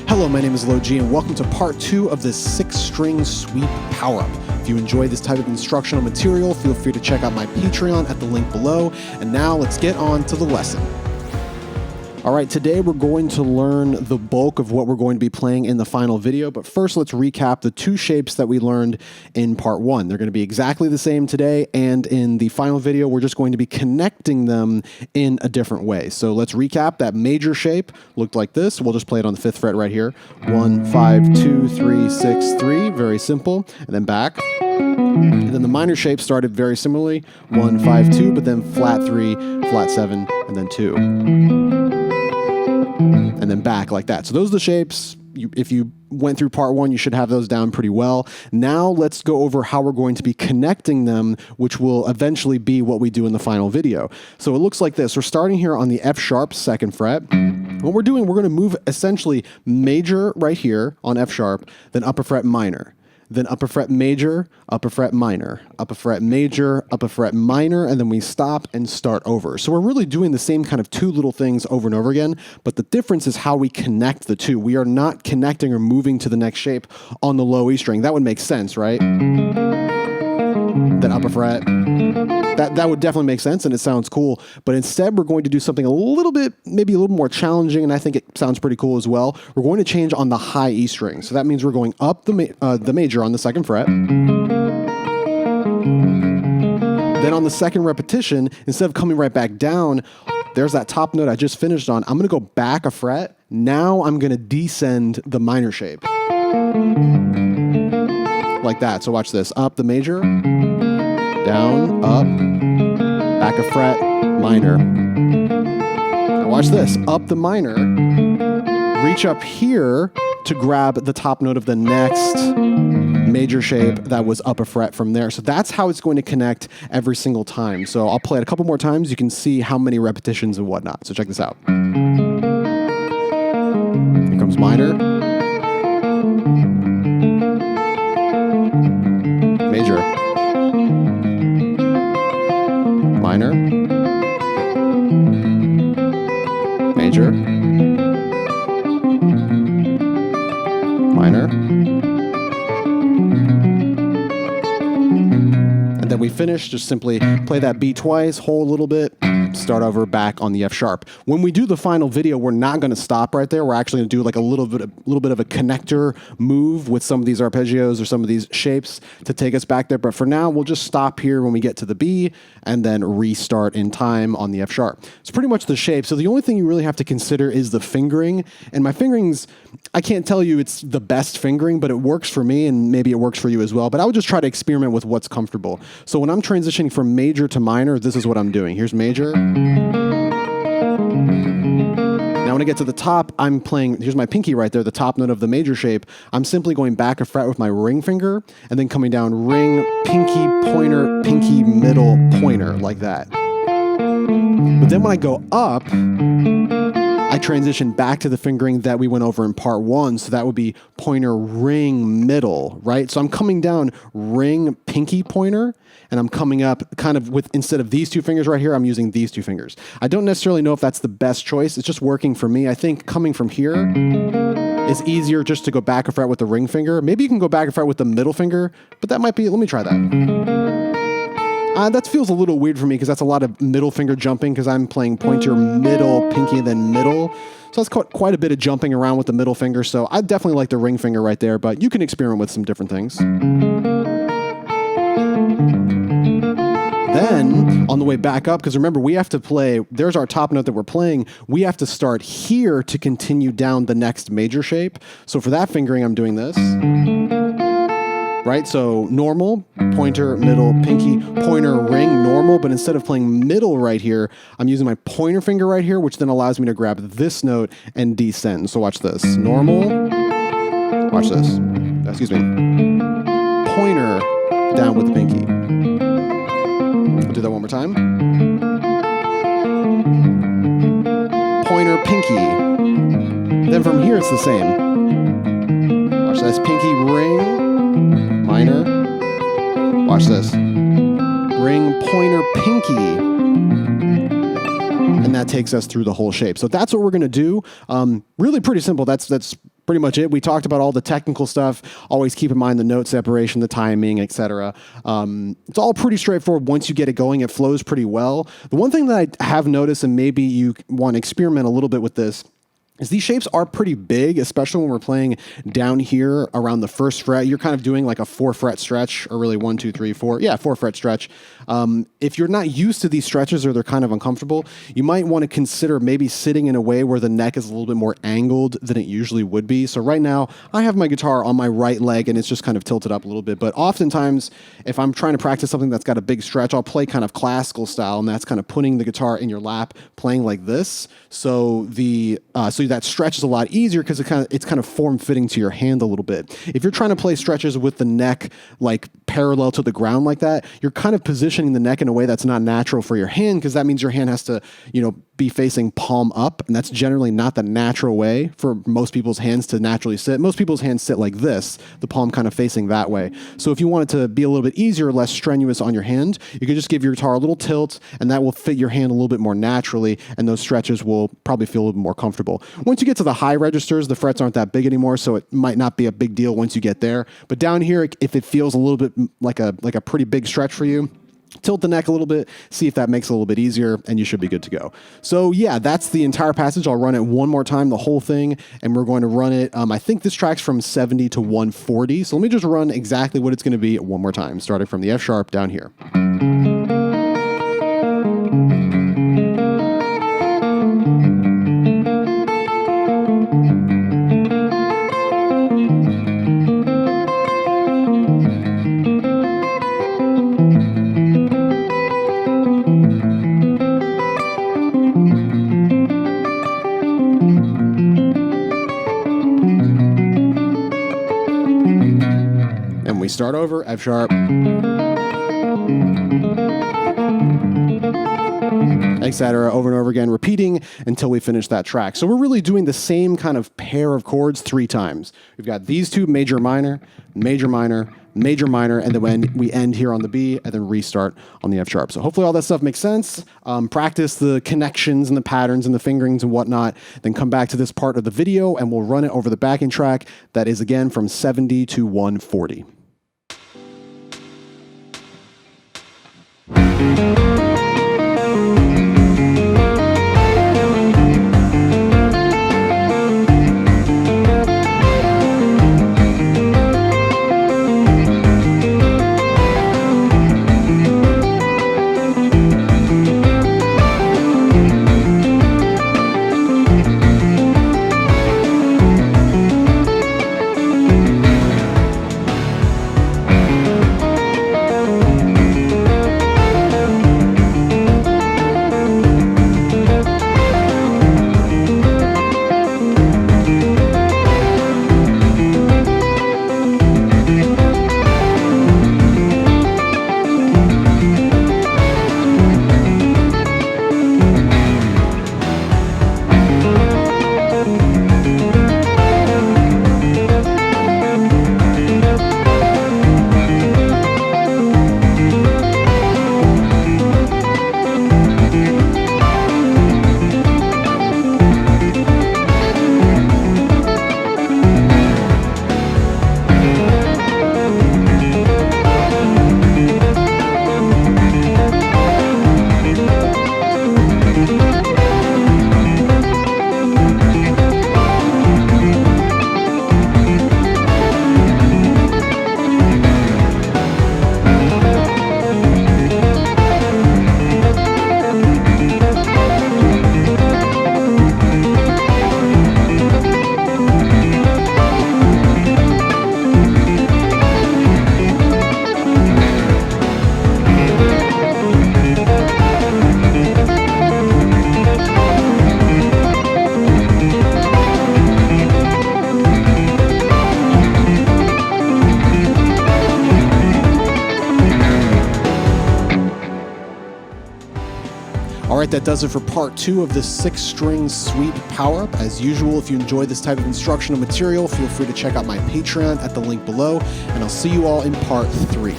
Hello, my name is LoG, and welcome to part 2 of this 6-string sweep power-up. If you enjoy this type of instructional material, feel free to check out my Patreon at the link below. And now let's get on to the lesson. All right, today we're going to learn the bulk of what we're going to be playing in the final video, but first let's recap the 2 shapes that we learned in part 1. They're going to be exactly the same today, and in the final video we're just going to be connecting them in a different way. So let's recap. That major shape looked like this. We'll just play it on the 5th fret right here. 1, 5, 2, 3, 6, 3, very simple, and then back. And then the minor shape started very similarly, 1, 5, 2, but then flat 3, flat 7, and then 2. And then back like that. So those are the shapes. If you went through part 1, you should have those down pretty well. Now let's go over how we're going to be connecting them, which will eventually be what we do in the final video. So it looks like this. We're starting here on the F sharp 2nd fret. What we're doing, we're going to move essentially major right here on F sharp, then upper fret minor. Then upper fret major, upper fret minor, upper fret major, upper fret minor, and then we stop and start over. So we're really doing the same kind of 2 little things over and over again, but the difference is how we connect the 2. We are not connecting or moving to the next shape on the low E string. That would make sense, right? Then upper fret. That would definitely make sense, and it sounds cool. But instead, we're going to do something a little bit, maybe a little more challenging, and I think it sounds pretty cool as well. We're going to change on the high E string. So that means we're going up the major on the 2nd fret. Then on the 2nd repetition, instead of coming right back down, there's that top note I just finished on. I'm going to go back a fret. Now I'm going to descend the minor shape. Like that. So watch this. Up the major, down, up, back a fret, minor. Now watch this. Up the minor, reach up here to grab the top note of the next major shape that was up a fret from there. So that's how it's going to connect every single time. So I'll play it a couple more times. You can see how many repetitions and whatnot. So check this out. Here comes minor. Major. Minor. Major. Minor. And then we finish, just simply play that B twice, hold a little bit, start over back on the F sharp. When we do the final video, we're not going to stop right there. We're actually going to do like a little bit of a connector move with some of these arpeggios or some of these shapes to take us back there. But for now, we'll just stop here when we get to the B and then restart in time on the F sharp. It's pretty much the shape. So the only thing you really have to consider is the fingering. And my fingerings, I can't tell you it's the best fingering, but it works for me and maybe it works for you as well. But I would just try to experiment with what's comfortable. So when I'm transitioning from major to minor, this is what I'm doing. Here's major. Now when I get to the top, I'm playing, here's my pinky right there, the top note of the major shape. I'm simply going back a fret with my ring finger and then coming down ring, pinky, pointer, pinky, middle, pointer, like that. But then when I go up, I transition back to the fingering that we went over in part 1. So that would be pointer, ring, middle, right? So I'm coming down ring, pinky, pointer, and I'm coming up kind of with, instead of these 2 fingers right here, I'm using these 2 fingers. I don't necessarily know if that's the best choice. It's just working for me. I think coming from here is easier just to go back a fret with the ring finger. Maybe you can go back a fret with the middle finger, but that might be, let me try that. That feels a little weird for me because that's a lot of middle finger jumping because I'm playing pointer, middle, pinky, then middle. So that's quite a bit of jumping around with the middle finger. So I definitely like the ring finger right there, but you can experiment with some different things. Then, on the way back up, because remember, we have to play, there's our top note that we're playing, we have to start here to continue down the next major shape. So for that fingering, I'm doing this. Right, so normal, pointer, middle, pinky, pointer, ring, normal, but instead of playing middle right here, I'm using my pointer finger right here, which then allows me to grab this note and descend. So watch this, normal, watch this, excuse me, pointer down with the pinky. I'll do that one more time. Pointer, pinky. Then from here it's the same. Watch this, pinky, ring, minor. Watch this. Ring, pointer, pinky. And that takes us through the whole shape. So that's what we're going to do. Really pretty simple. That's pretty much it. We talked about all the technical stuff. Always keep in mind the note separation, the timing, etc. It's all pretty straightforward. Once you get it going, it flows pretty well. The one thing that I have noticed, and maybe you want to experiment a little bit with this, is these shapes are pretty big, especially when we're playing down here around the first fret. You're kind of doing like a 4-fret stretch, or really 1, 2, 3, 4. Yeah, 4-fret stretch. If you're not used to these stretches or they're kind of uncomfortable, you might want to consider maybe sitting in a way where the neck is a little bit more angled than it usually would be. So right now, I have my guitar on my right leg and it's just kind of tilted up a little bit. But oftentimes, if I'm trying to practice something that's got a big stretch, I'll play kind of classical style, and that's kind of putting the guitar in your lap, playing like this. So that stretch is a lot easier because it's kind of form-fitting to your hand a little bit. If you're trying to play stretches with the neck like parallel to the ground like that, you're kind of positioning the neck in a way that's not natural for your hand, because that means your hand has to, be facing palm up, and that's generally not the natural way for most people's hands to naturally sit. Most people's hands sit like this, the palm kind of facing that way. So if you want it to be a little bit easier, less strenuous on your hand, you could just give your guitar a little tilt, and that will fit your hand a little bit more naturally, and those stretches will probably feel a little bit more comfortable. Once you get to the high registers, the frets aren't that big anymore, so it might not be a big deal once you get there. But down here, if it feels a little bit like a pretty big stretch for you, tilt the neck a little bit, see if that makes it a little bit easier, and you should be good to go. So yeah, that's the entire passage. I'll run it one more time, the whole thing, and we're going to run it. I think this track's from 70 to 140. So let me just run exactly what it's going to be one more time, starting from the F sharp down here. We start over, F sharp, etc., over and over again, repeating until we finish that track. So we're really doing the same kind of pair of chords 3 times. We've got these two, major, minor, major, minor, major, minor, and then when we end here on the B, and then restart on the F sharp. So hopefully all that stuff makes sense. Practice the connections and the patterns and the fingerings and whatnot, then come back to this part of the video and we'll run it over the backing track. That is again from 70 to 140. All right, that does it for part 2 of this 6-string sweep power-up. As usual, if you enjoy this type of instructional material, feel free to check out my Patreon at the link below, and I'll see you all in part 3.